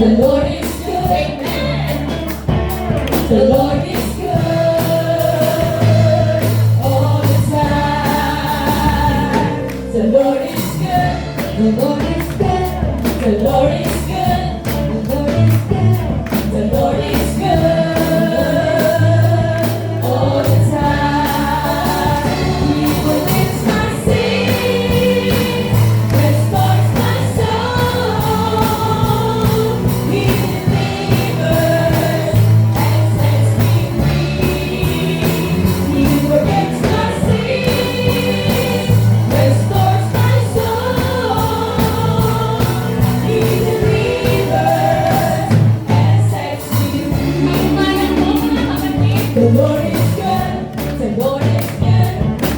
The Lord is good. Amen. The Lord is good all the time. The Lord is good. The Lord is good. The Lord is good. The Lord is good. The Lord is good all the time. He forgives my sins, restores my soul. He delivers and sets me free. He forgives my sins, restores my soul. He delivers and sets me free. The Lord is good. The Lord is good. The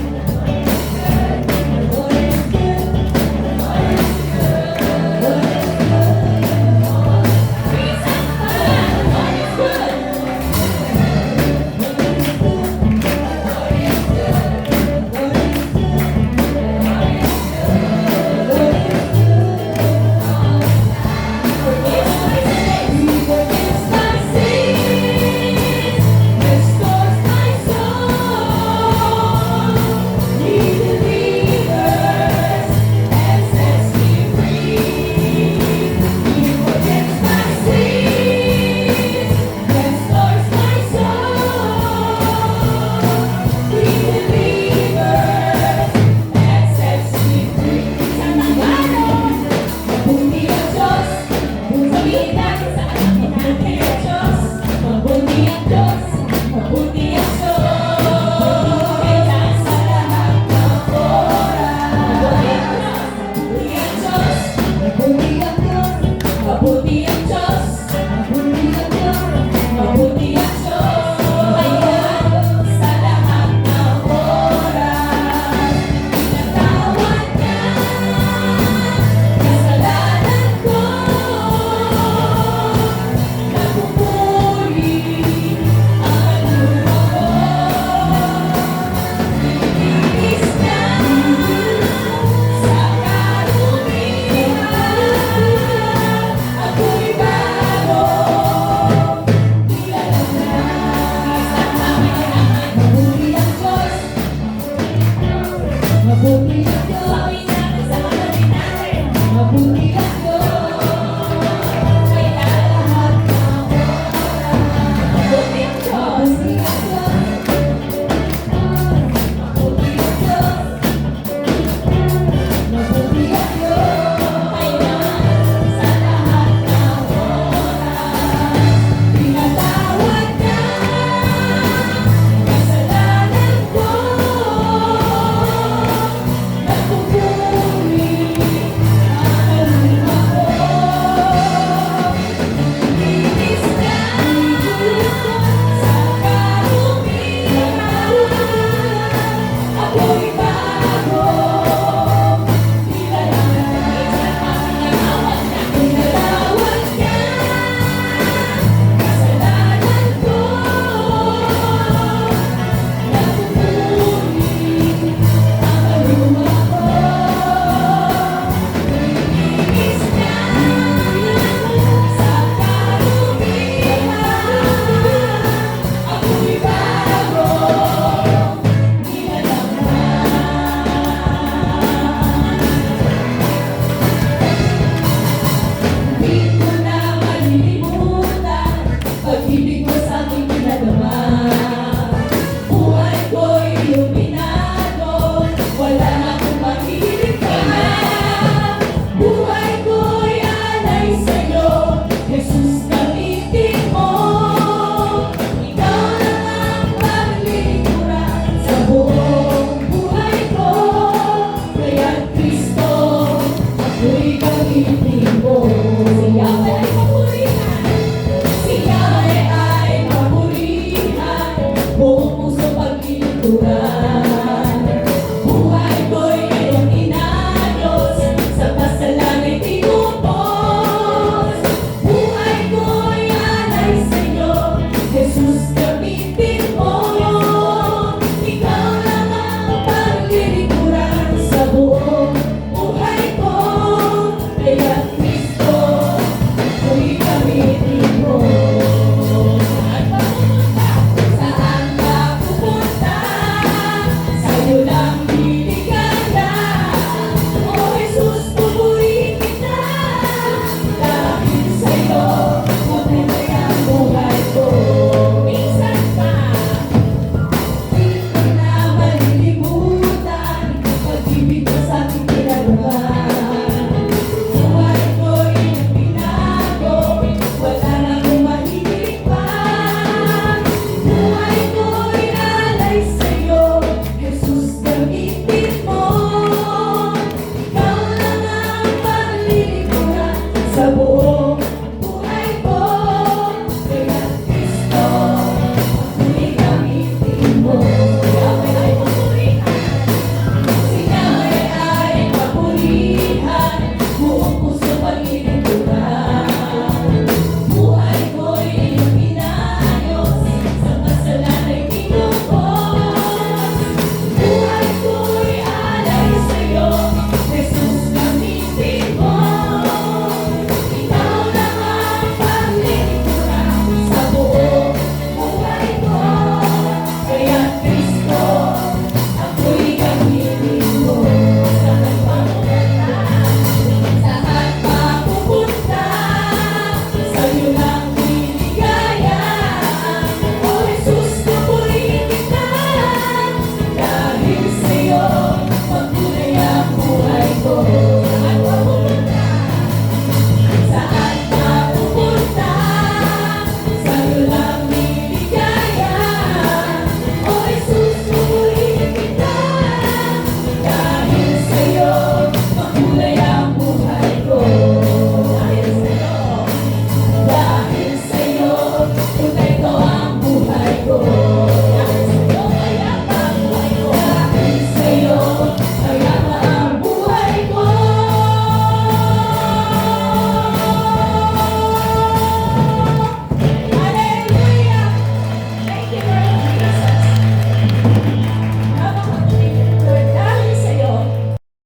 Lord is good. The Lord is good. The Lord is Mabuti ang Diyos. Mabuti ang